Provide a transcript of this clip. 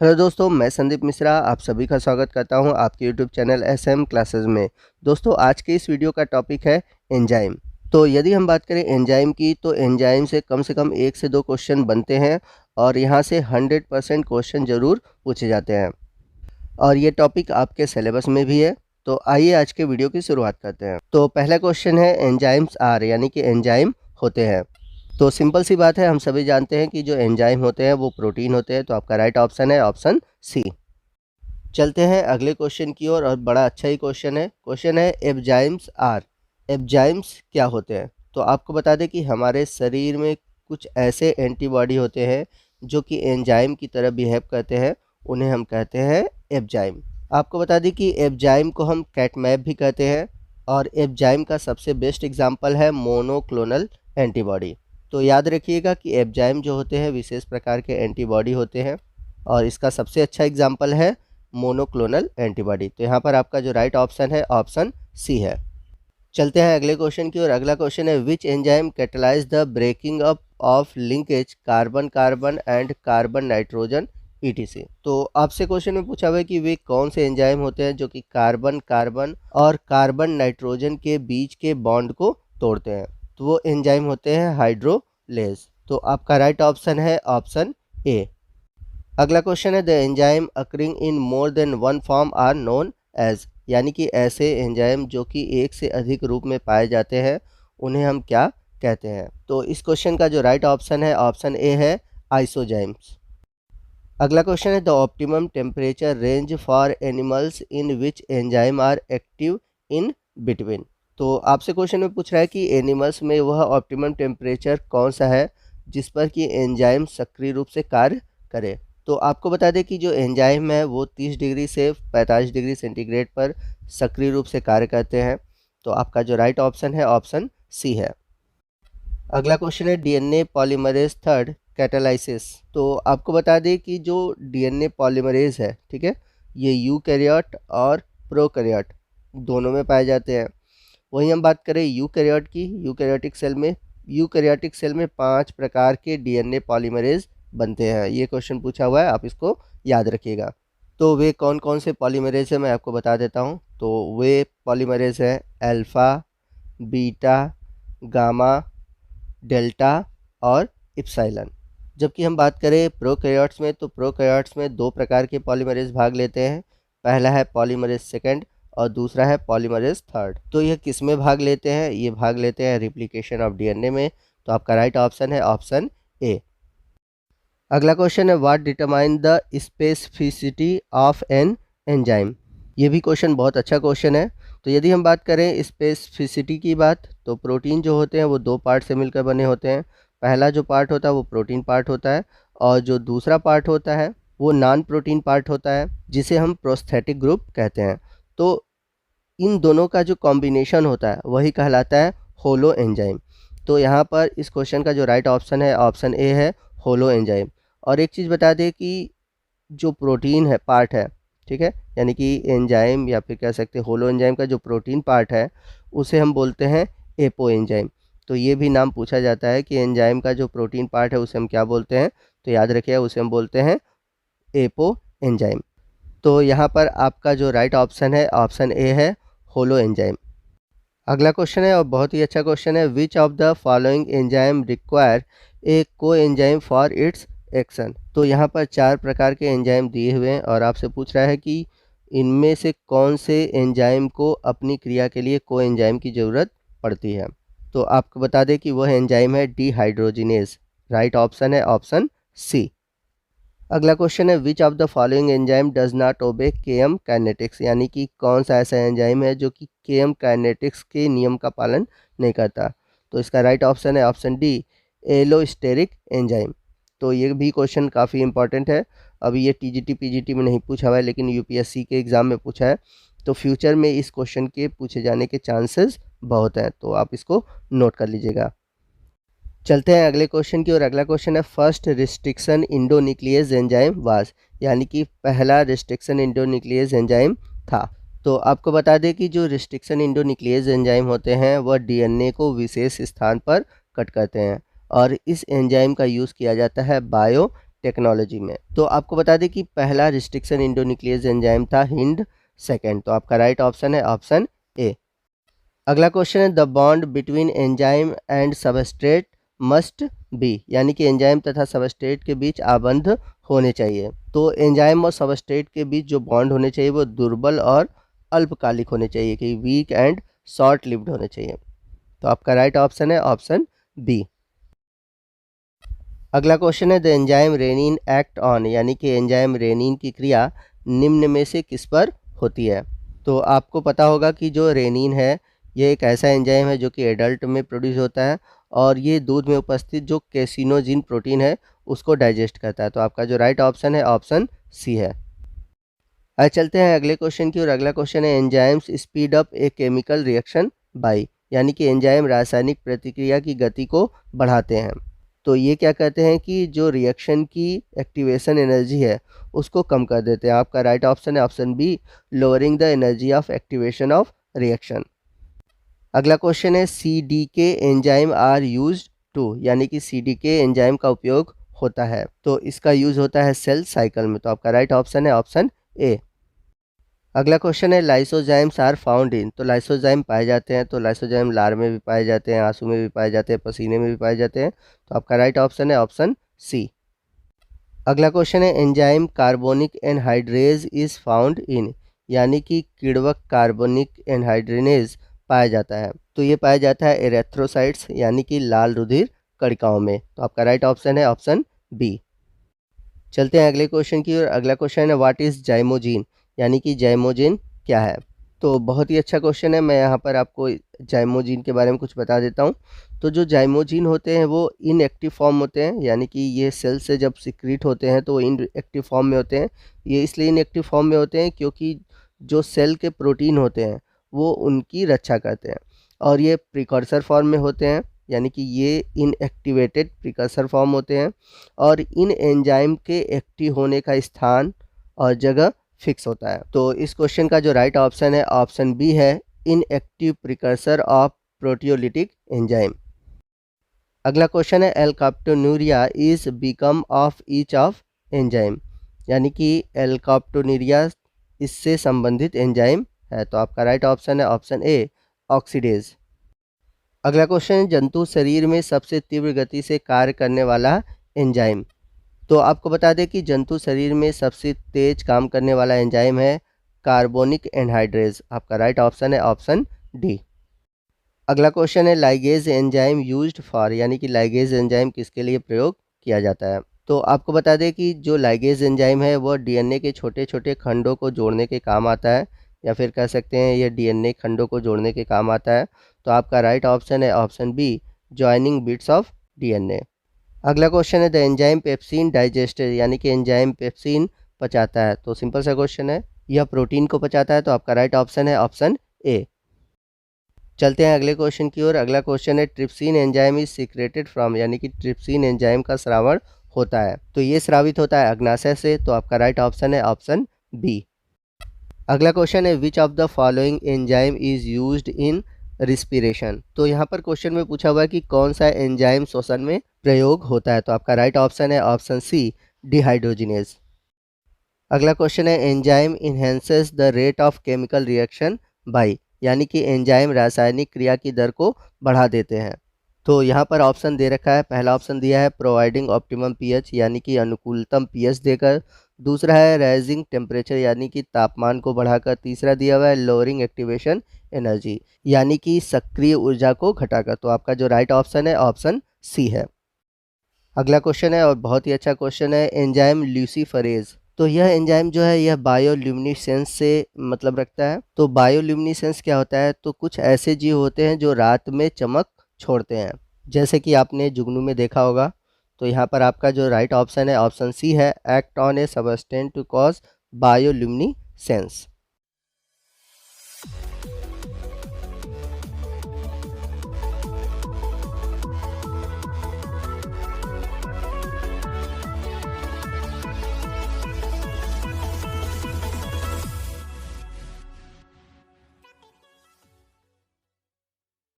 Hello दोस्तों, मैं संदीप मिश्रा आप सभी का स्वागत करता हूं आपके यूट्यूब चैनल एसएम क्लासेस में। दोस्तों, आज के इस वीडियो का टॉपिक है एंजाइम। तो यदि हम बात करें एंजाइम की, तो एंजाइम से कम 1 से 2 क्वेश्चन बनते हैं और यहां से 100% क्वेश्चन ज़रूर पूछे जाते हैं और ये टॉपिक आपके सिलेबस में भी है। तो आइए आज के वीडियो की शुरुआत करते हैं। तो पहला क्वेश्चन है एंजाइम्स आर, यानी कि एंजाइम होते हैं। तो सिंपल सी बात है, हम सभी जानते हैं कि जो एंजाइम होते हैं वो प्रोटीन होते हैं। तो आपका राइट ऑप्शन है ऑप्शन सी। चलते हैं अगले क्वेश्चन की ओर और बड़ा अच्छा ही क्वेश्चन है एंजाइम्स आर। एंजाइम्स क्या होते हैं? तो आपको बता दें कि हमारे शरीर में कुछ ऐसे एंटीबॉडी होते हैं जो कि एंजाइम की तरह बिहेव करते हैं, उन्हें हम कहते हैं एंजाइम। आपको बता दें कि एंजाइम को हम कैटमैप भी कहते हैं और एंजाइम का सबसे बेस्ट एग्जांपल है मोनोक्लोनल एंटीबॉडी। तो याद रखिएगा कि एंजाइम जो होते हैं विशेष प्रकार के एंटीबॉडी होते हैं और इसका सबसे अच्छा एग्जाम्पल है मोनोक्लोनल एंटीबॉडी। तो यहाँ पर आपका जो राइट ऑप्शन है ऑप्शन सी है। चलते हैं अगले क्वेश्चन की ओर। अगला क्वेश्चन है which enzyme catalyse the breaking up of linkage carbon carbon and carbon nitrogen ETC. तो आपसे क्वेश्चन में पूछा हुआ है कि वे कौन से एंजाइम होते हैं जो कि कार्बन कार्बन और कार्बन नाइट्रोजन के बीच के बॉन्ड को तोड़ते हैं। तो वो एंजाइम होते हैं हाइड्रोलेज। तो आपका राइट ऑप्शन है ऑप्शन ए। अगला क्वेश्चन है the enzyme occurring in more than one form are known as, यानी कि ऐसे एंजाइम जो कि एक से अधिक रूप में पाए जाते हैं उन्हें हम क्या कहते हैं? तो इस क्वेश्चन का जो राइट ऑप्शन है ऑप्शन ए है आइसोजाइम्स। अगला क्वेश्चन है the optimum temperature range for animals in which enzyme are active in between. तो आपसे क्वेश्चन में पूछ रहा है कि एनिमल्स में वह ऑप्टिमम टेम्परेचर कौन सा है जिस पर कि एंजाइम सक्रिय रूप से कार्य करे। तो आपको बता दें कि जो एंजाइम है वो 30 डिग्री से 45 डिग्री सेंटीग्रेड पर सक्रिय रूप से कार्य करते हैं। तो आपका जो राइट ऑप्शन है ऑप्शन सी है। अगला क्वेश्चन है डीएनए पॉलीमरेज थर्ड कैटालाइसिस। तो आपको बता दें कि जो डीएनए पॉलीमरेज है, ठीक है, ये यूकैरियोट और प्रोकैरियोट दोनों में पाए जाते हैं। वहीं हम बात करें यूकैरियोट की, यूकैरियोटिक सेल में 5 प्रकार के डीएनए पॉलीमरेज बनते हैं। ये क्वेश्चन पूछा हुआ है, आप इसको याद रखिएगा। तो वे कौन कौन से पॉलीमरेज है मैं आपको बता देता हूँ। तो वे पॉलीमरेज हैं अल्फ़ा, बीटा, गामा, डेल्टा और इप्सिलॉन। जबकि हम बात करें प्रोकैरियोट्स में, तो प्रोकैरियोट्स में 2 प्रकार के पॉलीमरेज भाग लेते हैं। पहला है पॉलीमरेज सेकंड और दूसरा है पॉलीमरेज थर्ड। तो यह किस में भाग लेते हैं? ये भाग लेते हैं रिप्लिकेशन ऑफ डीएनए में। तो आपका राइट ऑप्शन है ऑप्शन ए। अगला क्वेश्चन है what determine the specificity of an enzyme. ये भी क्वेश्चन बहुत अच्छा क्वेश्चन है। तो यदि हम बात करें स्पेसिफिसिटी की बात, तो प्रोटीन जो होते हैं वो 2 पार्ट से मिलकर बने होते हैं। पहला जो पार्ट होता है वो प्रोटीन पार्ट होता है और जो दूसरा पार्ट होता है वो नॉन प्रोटीन पार्ट होता है जिसे हम प्रोस्थेटिक ग्रुप कहते हैं। तो इन दोनों का जो कॉम्बिनेशन होता है वही कहलाता है होलो एंजाइम। तो यहाँ पर इस क्वेश्चन का जो राइट ऑप्शन है ऑप्शन ए है होलो एंजाइम। और एक चीज़ बता दें कि जो प्रोटीन है पार्ट है, ठीक है, यानी कि एंजाइम या फिर कह सकते हैं होलो एंजाइम का जो प्रोटीन पार्ट है उसे हम बोलते हैं एपो एंजाइम। तो ये भी नाम पूछा जाता है कि एंजाइम का जो प्रोटीन पार्ट है उसे हम क्या बोलते हैं? तो याद रखिए उसे हम बोलते हैं एपो एंजाइम। तो यहाँ पर आपका जो राइट ऑप्शन है ऑप्शन ए है होलो एंजाइम। अगला क्वेश्चन है और बहुत ही अच्छा क्वेश्चन है which of the following enzyme require a को एंजाइम फॉर इट्स एक्शन। तो यहाँ पर 4 प्रकार के एंजाइम दिए हुए हैं और आपसे पूछ रहा है कि इनमें से कौन से एंजाइम को अपनी क्रिया के लिए को एंजाइम की ज़रूरत पड़ती है। तो आपको बता दें कि वह एंजाइम है डिहाइड्रोजिनेज। राइट ऑप्शन है ऑप्शन सी। अगला क्वेश्चन है which of the following enzyme does not obey KM kinetics, यानी कि कौन सा ऐसा एंजाइम है जो कि केएम काइनेटिक्स के नियम का पालन नहीं करता। तो इसका राइट ऑप्शन है ऑप्शन डी एलोस्टेरिक एंजाइम। तो ये भी क्वेश्चन काफ़ी इंपॉर्टेंट है। अभी ये टीजीटी पीजीटी में नहीं पूछा हुआ है लेकिन यूपीएससी के एग्ज़ाम में पूछा है। तो फ्यूचर में इस क्वेश्चन के पूछे जाने के चांसेस बहुत हैं, तो आप इसको नोट कर लीजिएगा। चलते हैं अगले क्वेश्चन की और अगला क्वेश्चन है first restriction endonuclease enzyme was, यानी कि पहला रिस्ट्रिक्शन इंडोन्यूक्लियस एंजाइम था। तो आपको बता दें कि जो रिस्ट्रिक्शन इंडोन्यूक्लियस एंजाइम होते हैं वह डीएनए को विशेष स्थान पर कट करते हैं और इस एंजाइम का यूज़ किया जाता है बायो टेक्नोलॉजी में। तो आपको बता दें कि पहला रिस्ट्रिक्शन इंडोन्यूक्लियस एंजाइम था हिंड सेकेंड, तो आपका राइट ऑप्शन है ऑप्शन ए। अगला क्वेश्चन है the bond between enzyme and substrate must be, यानी कि एंजाइम तथा सबस्ट्रेट के बीच आबंध होने चाहिए। तो एंजाइम और सबस्ट्रेट के बीच जो बॉन्ड होने चाहिए वो दुर्बल और अल्पकालिक होने चाहिए, कि वीक एंड शॉर्ट लिव्ड होने चाहिए। तो आपका राइट ऑप्शन है ऑप्शन बी। अगला क्वेश्चन है the enzyme rennin act on, यानी कि एंजाइम रेनिन की क्रिया निम्न में से किस पर होती है। तो आपको पता होगा कि जो रेनिन है ये एक ऐसा एंजाइम है जो कि एडल्ट में प्रोड्यूस होता है और ये दूध में उपस्थित जो कैसिनोजिन प्रोटीन है उसको डाइजेस्ट करता है। तो आपका जो राइट ऑप्शन है ऑप्शन सी है। आज चलते हैं अगले क्वेश्चन की, और अगला क्वेश्चन है enzymes speed up a chemical reaction by, यानी कि एंजाइम रासायनिक प्रतिक्रिया की गति को बढ़ाते हैं। तो ये क्या कहते हैं कि जो रिएक्शन की एक्टिवेशन एनर्जी है उसको कम कर देते हैं। आपका राइट ऑप्शन है option B, lowering the energy of activation of reaction. अगला क्वेश्चन है C D K enzyme are use to, यानी कि सी डी के एंजाइम का उपयोग होता है, तो इसका यूज होता है सेल साइकिल में। तो आपका राइट ऑप्शन है ऑप्शन ए। अगला क्वेश्चन है लाइसोजाइम्स आर फाउंड इन, तो लाइसोजाइम पाए जाते हैं, तो लाइसोजाइम लार में भी पाए जाते हैं, आंसू में भी पाए जाते हैं, पसीने में भी पाए जाते हैं। तो आपका राइट ऑप्शन है ऑप्शन सी। अगला क्वेश्चन है enzyme carbonic anhydrase is found in, यानी कि किण्वक कार्बोनिक एनहाइड्रेनेज पाया जाता है, तो ये पाया जाता है एरेथ्रोसाइट्स, यानी कि लाल रुधिर कणिकाओं में। तो आपका राइट ऑप्शन है ऑप्शन बी। चलते हैं अगले क्वेश्चन की, और अगला क्वेश्चन है व्हाट इज़ जाइमोजिन, यानी कि जाइमोजिन क्या है। तो बहुत ही अच्छा क्वेश्चन है, मैं यहाँ पर आपको जाइमोजिन के बारे में कुछ बता देता हूँ। तो जो जाइमोजिन होते हैं वो इनएक्टिव फॉर्म होते हैं, यानी कि ये सेल से जब सिक्रीट होते हैं तो वो इनएक्टिव फॉर्म में होते हैं। ये इसलिए इनएक्टिव फॉर्म में होते हैं क्योंकि जो सेल के प्रोटीन होते हैं वो उनकी रक्षा करते हैं, और ये प्रिकॉर्सर फॉर्म में होते हैं, यानी कि ये इनएक्टिवेटेड प्रिकॉर्सर फॉर्म होते हैं, और इन एंजाइम के एक्टिव होने का स्थान और जगह फिक्स होता है। तो इस क्वेश्चन का जो राइट ऑप्शन है ऑप्शन बी है, inactive precursor of proteolytic enzyme. अगला क्वेश्चन है alkaptonuria is because of each of enzyme, यानी कि एल्काप्टोन्यूरिया इससे संबंधित एंजाइम है। तो आपका राइट ऑप्शन है ऑप्शन ए, ऑक्सीडेज। अगला क्वेश्चन है जंतु शरीर में सबसे तीव्र गति से कार्य करने वाला एंजाइम। तो आपको बता दें कि जंतु शरीर में सबसे तेज काम करने वाला एंजाइम है कार्बोनिक एनहाइड्रेज। आपका राइट ऑप्शन है ऑप्शन डी। अगला क्वेश्चन है लाइगेज एंजाइम यूज्ड फॉर, यानी कि लाइगेज एंजाइम किसके लिए प्रयोग किया जाता है। तो आपको बता दें कि जो लाइगेज एंजाइम है वह डीएनए के छोटे छोटे खंडों को जोड़ने के काम आता है, या फिर कह सकते हैं यह डीएनए खंडों को जोड़ने के काम आता है। तो आपका राइट ऑप्शन है option B, joining bits of DNA. अगला क्वेश्चन है द एंजाइम पेप्सिन डाइजेस्टेड, यानी कि एंजाइम पेप्सिन पचाता है। तो सिंपल सा क्वेश्चन है, यह प्रोटीन को पचाता है। तो आपका राइट ऑप्शन है ऑप्शन ए। चलते हैं अगले क्वेश्चन की ओर। अगला क्वेश्चन है trypsin enzyme is secreted from, यानी कि ट्रिप्सिन एंजाइम का स्रावण होता है, तो ये स्रावित होता है अग्नाशय से। तो आपका राइट ऑप्शन है ऑप्शन बी। अगला क्वेश्चन है which of the following enzyme is used in respiration. तो यहाँ पर क्वेश्चन में पूछा हुआ है कि कौन सा एंजाइम श्वसन में प्रयोग होता है। तो आपका राइट ऑप्शन है ऑप्शन सी, डिहाइड्रोजिनेज। अगला क्वेश्चन है enzyme enhances the rate of chemical reaction by, यानी कि एंजाइम रासायनिक क्रिया की दर को बढ़ा देते हैं। तो यहाँ पर ऑप्शन दे रखा है, पहला ऑप्शन दिया है प्रोवाइडिंग ऑप्टिमम पीएच, यानी कि अनुकूलतम पीएच देकर। दूसरा है राइजिंग टेम्परेचर, यानी कि तापमान को बढ़ाकर। तीसरा दिया हुआ है लोअरिंग एक्टिवेशन एनर्जी, यानी कि सक्रिय ऊर्जा को घटाकर। तो आपका जो राइट ऑप्शन है ऑप्शन सी है। अगला क्वेश्चन है और बहुत ही अच्छा क्वेश्चन है एंजाइम ल्यूसीफरेज। तो यह एंजाइम जो है यह बायोल्यूमिनेसेंस से मतलब रखता है। तो बायोल्यूमिनेसेंस क्या होता है, तो कुछ ऐसे जीव होते हैं जो रात में चमक छोड़ते हैं, जैसे कि आपने जुगनू में देखा होगा। तो यहाँ पर आपका जो राइट ऑप्शन है ऑप्शन सी है, act on a substance to cause bioluminescence.